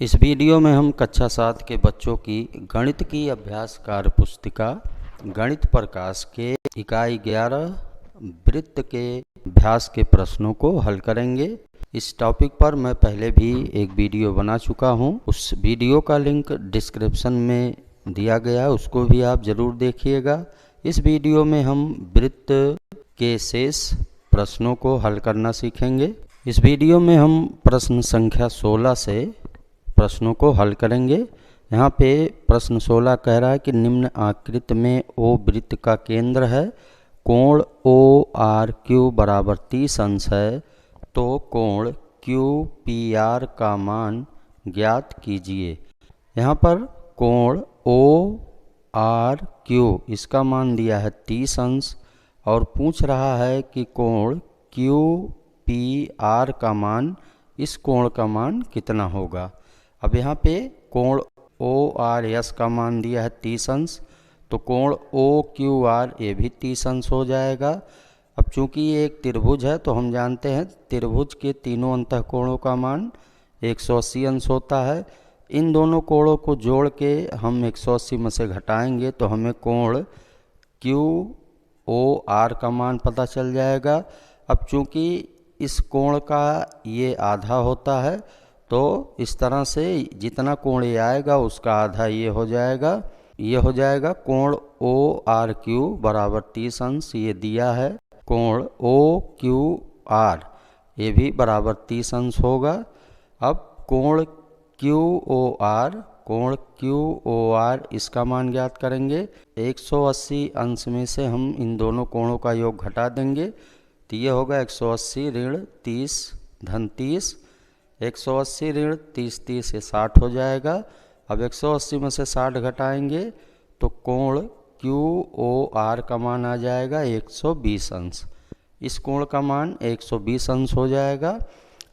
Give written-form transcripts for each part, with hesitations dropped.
इस वीडियो में हम कक्षा 7 के बच्चों की गणित की अभ्यास कार्य पुस्तिका गणित प्रकाश के इकाई 11 वृत्त के अभ्यास के प्रश्नों को हल करेंगे। इस टॉपिक पर मैं पहले भी एक वीडियो बना चुका हूं। उस वीडियो का लिंक डिस्क्रिप्शन में दिया गया है, उसको भी आप ज़रूर देखिएगा। इस वीडियो में हम वृत्त के शेष प्रश्नों को हल करना सीखेंगे। इस वीडियो में हम प्रश्न संख्या 16 से प्रश्नों को हल करेंगे। यहाँ पे प्रश्न 16 कह रहा है कि निम्न आकृति में ओ वृत्त का केंद्र है, कोण ओ आर क्यू बराबर 30 अंश है, तो कोण क्यू पी आर का मान ज्ञात कीजिए। यहाँ पर कोण ओ आर क्यू इसका मान दिया है 30 अंश और पूछ रहा है कि कोण क्यू पी आर का मान, इस कोण का मान कितना होगा। अब यहाँ पे कोण ओ आर एस का मान दिया है 30 अंश, तो कोण ओ क्यू आर ये भी 30 अंश हो जाएगा। अब चूंकि ये एक त्रिभुज है तो हम जानते हैं त्रिभुज के तीनों अंतःकोणों का मान 180 अंश होता है। इन दोनों कोणों को जोड़ के हम 180 में से घटाएंगे तो हमें कोण क्यू ओ आर का मान पता चल जाएगा। अब चूंकि इस कोण का ये आधा होता है तो इस तरह से जितना कोण ये आएगा उसका आधा ये हो जाएगा। कोण ओ आर क्यू बराबर 30 अंश ये दिया है, कोण ओ क्यू आर ये भी बराबर 30 अंश होगा। अब कोण क्यू ओ आर इसका मान ज्ञात करेंगे। 180 अंश में से हम इन दोनों कोणों का योग घटा देंगे तो ये होगा 180 ऋण 30 धन 30। 180 ऋण 30 से 60 हो जाएगा। अब 180 में से 60 घटाएंगे तो कोण क्यू ओ आर का मान आ जाएगा 120 अंश। इस कोण का मान 120 अंश हो जाएगा।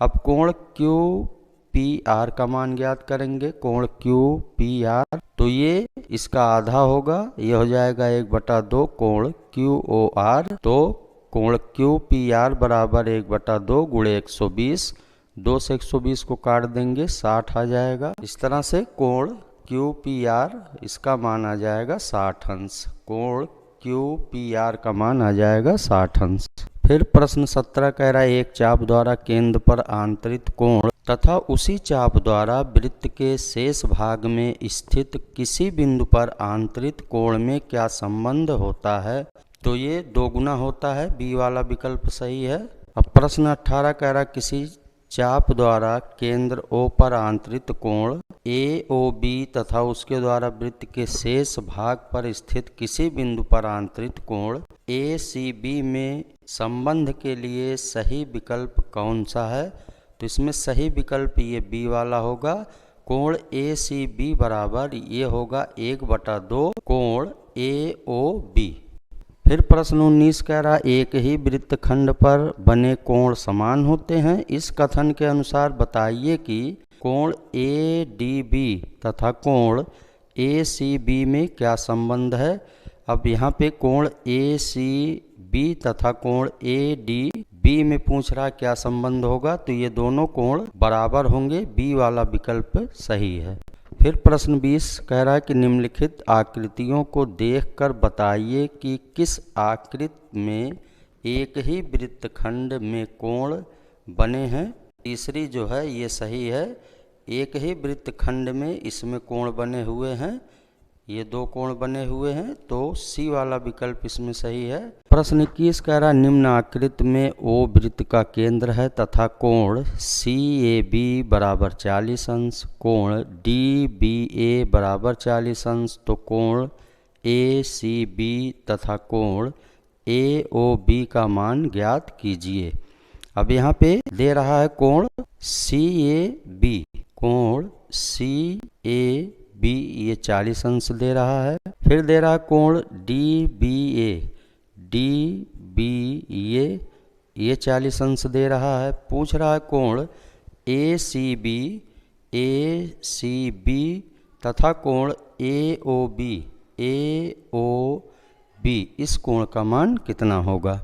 अब कोण क्यू पी आर का मान ज्ञात करेंगे। कोण क्यू पी आर तो ये इसका आधा होगा, ये हो जाएगा 1/2 कोण क्यू ओ आर। तो कोण क्यू पी आर बराबर 1/2 गुणे 120, 2 से 120 को काट देंगे 60 आ जाएगा। इस तरह से कोण क्यू पी आर इसका मान आ जाएगा 60 अंश। कोण क्यू पी आर का मान आ जाएगा 60 अंश। फिर प्रश्न 17 कह रहा है एक चाप द्वारा केंद्र पर आंतरित कोण तथा उसी चाप द्वारा वृत्त के शेष भाग में स्थित किसी बिंदु पर आंतरित कोण में क्या संबंध होता है। तो ये 2 गुना होता है, बी वाला विकल्प सही है। अब प्रश्न 18 कह रहा किसी चाप द्वारा केंद्र O पर आंतरित कोण AOB तथा उसके द्वारा वृत्त के शेष भाग पर स्थित किसी बिंदु पर आंतरित कोण ACB में संबंध के लिए सही विकल्प कौन सा है। तो इसमें सही विकल्प ये B वाला होगा। कोण ACB बराबर ये होगा 1/2 कोण AOB। फिर प्रश्न 19 कह रहा एक ही वृत्तखंड पर बने कोण समान होते हैं। इस कथन के अनुसार बताइए कि कोण ADB तथा कोण ACB में क्या संबंध है। अब यहाँ पे कोण ACB तथा कोण ADB में पूछ रहा क्या संबंध होगा, तो ये दोनों कोण बराबर होंगे, बी वाला विकल्प सही है। फिर प्रश्न 20 कह रहा है कि निम्नलिखित आकृतियों को देखकर बताइए कि किस आकृति में एक ही वृत्तखंड में कोण बने हैं। तीसरी जो है ये सही है, एक ही वृत्तखंड में इसमें कोण बने हुए हैं, ये 2 कोण बने हुए हैं, तो सी वाला विकल्प इसमें सही है। प्रश्न 21 कह रहा निम्न आकृति में ओ वृत्त का केंद्र है तथा कोण CAB बराबर 40 अंश, कोण DBA बराबर 40 अंश, तो कोण ACB तथा कोण AOB का मान ज्ञात कीजिए। अब यहाँ पे दे रहा है कोण CAB, कोण CAB ये 40 अंश दे रहा है। फिर दे रहा है कोण DBA ये 40 अंश दे रहा है। पूछ रहा है कोण ACB तथा कोण AOB इस कोण का मान कितना होगा।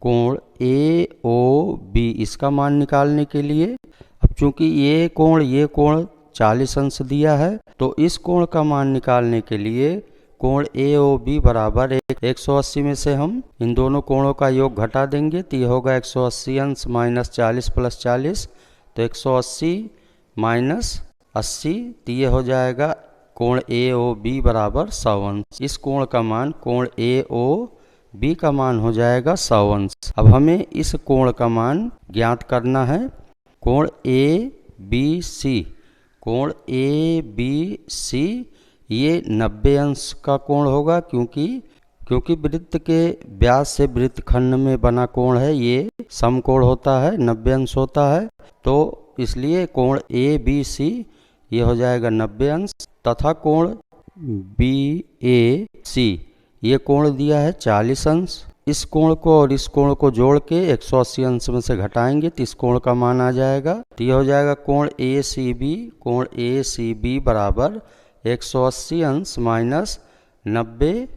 कोण AOB इसका मान निकालने के लिए अब चूंकि ये कोण 40 अंश दिया है। तो इस कोण का मान निकालने के लिए कोण AOB बराबर 180 में से हम इन दोनों कोणों का योग घटा देंगे, तो ये होगा 180 अंश माइनस 40 प्लस 40, तो 180 माइनस 80, तो ये हो जाएगा कोण AOB बराबर 100 अंश। इस कोण का मान, कोण AOB का मान हो जाएगा 100 अंश। अब हमें इस कोण का मान ज्ञात करना है। कोण ABC, कोण ABC ये 90 अंश का कोण होगा, क्योंकि वृत्त के व्यास से वृत्तखंड में बना कोण है, ये समकोण होता है, 90 अंश होता है। तो इसलिए कोण ABC ये हो जाएगा 90 अंश, तथा कोण BAC ये कोण दिया है 40 अंश। इस कोण को और इस कोण को जोड़ के 180 अंश में से घटाएंगे तो इस कोण का मान आ जाएगा। तो ये हो जाएगा कोण ACB बराबर 180 अंश माइनस 90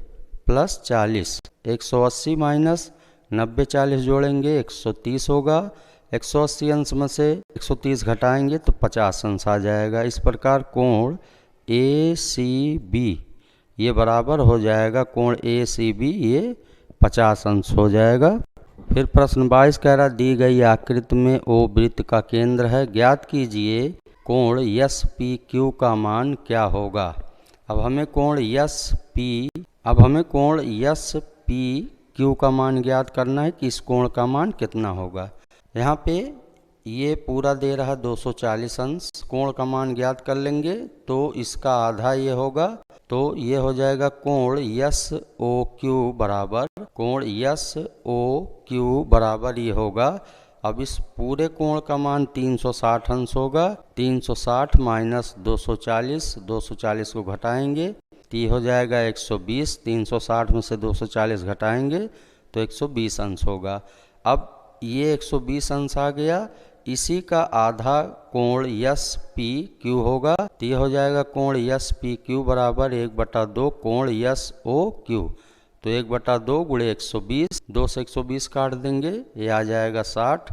प्लस 40। 180 माइनस 90 40 जोड़ेंगे 130 होगा। 180 अंश में से 130 घटाएंगे तो 50 अंश आ जाएगा। इस प्रकार कोण ACB ये बराबर हो जाएगा, कोण ACB ये 50 अंश हो जाएगा। फिर प्रश्न 22 कह रहा, दी गई आकृति में O वृत्त का केंद्र है, ज्ञात कीजिए कोण SPQ का मान क्या होगा। अब हमें कोण SPQ का मान ज्ञात करना है कि इस कोण का मान कितना होगा। यहाँ पे ये पूरा दे रहा 240 अंश, कोण का मान ज्ञात कर लेंगे तो इसका आधा ये होगा, तो ये हो जाएगा कोण SOQ बराबर ये होगा। अब इस पूरे कोण का मान 360 अंश होगा। 360 माइनस 240 को घटाएंगे तो ये हो जाएगा 120। 360 में से 240 घटाएंगे तो 120 अंश होगा। अब ये 120 अंश आ गया, इसी का आधा कोण SPQ होगा, तो ये हो जाएगा कोण SPQ बराबर 1/2 कोण SOQ। तो 1/2 गुणे 120, 2 से 120 काट देंगे, ये आ जाएगा 60।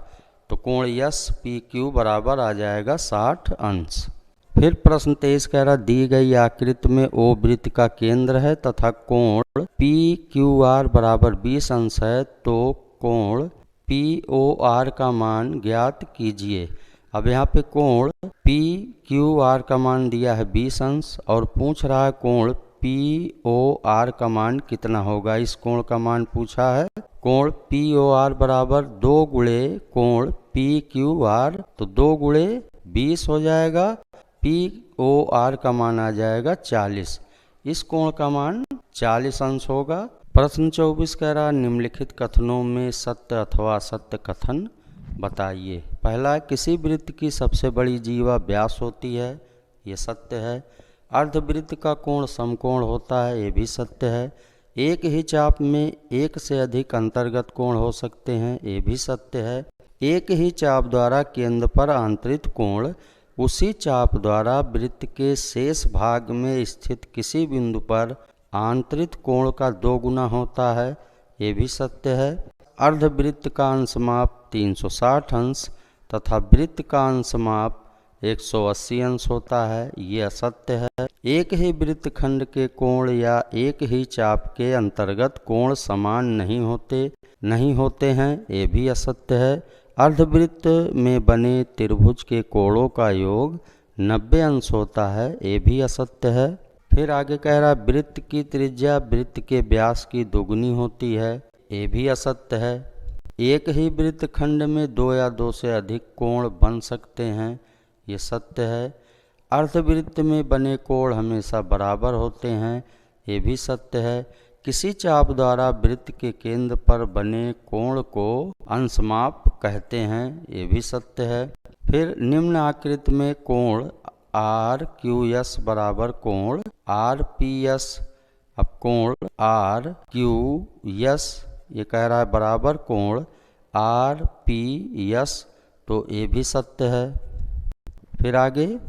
तो कोण SPQ बराबर आ जाएगा 60 अंश। फिर प्रश्न 23 कह रहा, दी गई आकृति में O वृत्त का केंद्र है तथा कोण PQR बराबर 20 अंश है, तो कोण POR का मान ज्ञात कीजिए। अब यहाँ पे कोण PQR का मान दिया है 20 अंश और पूछ रहा है कोण POR का मान कितना होगा। इस कोण का मान पूछा है। कोण POR बराबर 2 गुणे कोण PQR, तो 2 गुणे 20 हो जाएगा। POR का मान आ जाएगा 40। इस कोण का मान 40 अंश होगा। प्रश्न 24 कह रहा, निम्नलिखित कथनों में सत्य अथवा असत्य कथन बताइए। पहला, किसी वृत्त की सबसे बड़ी जीवा व्यास होती है, ये सत्य है। अर्धवृत्त का कोण समकोण होता है, ये भी सत्य है। एक ही चाप में एक से अधिक अंतर्गत कोण हो सकते हैं, ये भी सत्य है। एक ही चाप द्वारा केंद्र पर आंतरित कोण उसी चाप द्वारा वृत्त के शेष भाग में स्थित किसी बिंदु पर आंतरिक कोण का 2 गुना होता है, ये भी सत्य है। अर्धवृत्त का अंशमाप 360 अंश तथा वृत्त का अंशमाप 180 अंश होता है, ये असत्य है। एक ही वृत्तखंड के कोण या एक ही चाप के अंतर्गत कोण समान नहीं होते हैं, ये भी असत्य है। अर्धवृत्त में बने त्रिभुज के कोणों का योग 90 अंश होता है, ये भी असत्य है। फिर आगे कह रहा, वृत्त की त्रिज्या वृत्त के व्यास की दोगुनी होती है, ये भी असत्य है। एक ही वृत्तखंड में 2 या 2 से अधिक कोण बन सकते हैं, ये सत्य है। अर्धवृत्त में बने कोण हमेशा बराबर होते हैं, ये भी सत्य है। किसी चाप द्वारा वृत्त के केंद्र पर बने कोण को अंशमाप कहते हैं, ये भी सत्य है। फिर निम्न आकृति में कोण RQS बराबर कोण RPS, अब कोण RQS ये कह रहा है बराबर कोण RPS, तो ये भी सत्य है। फिर आगे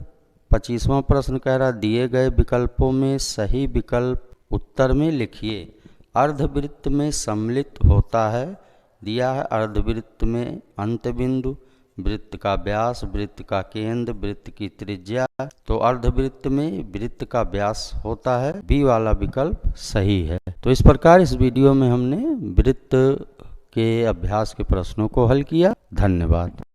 25वां प्रश्न कह रहा, दिए गए विकल्पों में सही विकल्प उत्तर में लिखिए। अर्धवृत्त में सम्मिलित होता है, दिया है अर्धवृत्त में अंत बिंदु, वृत्त का व्यास, वृत्त का केंद्र, वृत्त की त्रिज्या। तो अर्धवृत्त में वृत्त का व्यास होता है, बी वाला विकल्प सही है। तो इस प्रकार इस वीडियो में हमने वृत्त के अभ्यास के प्रश्नों को हल किया। धन्यवाद।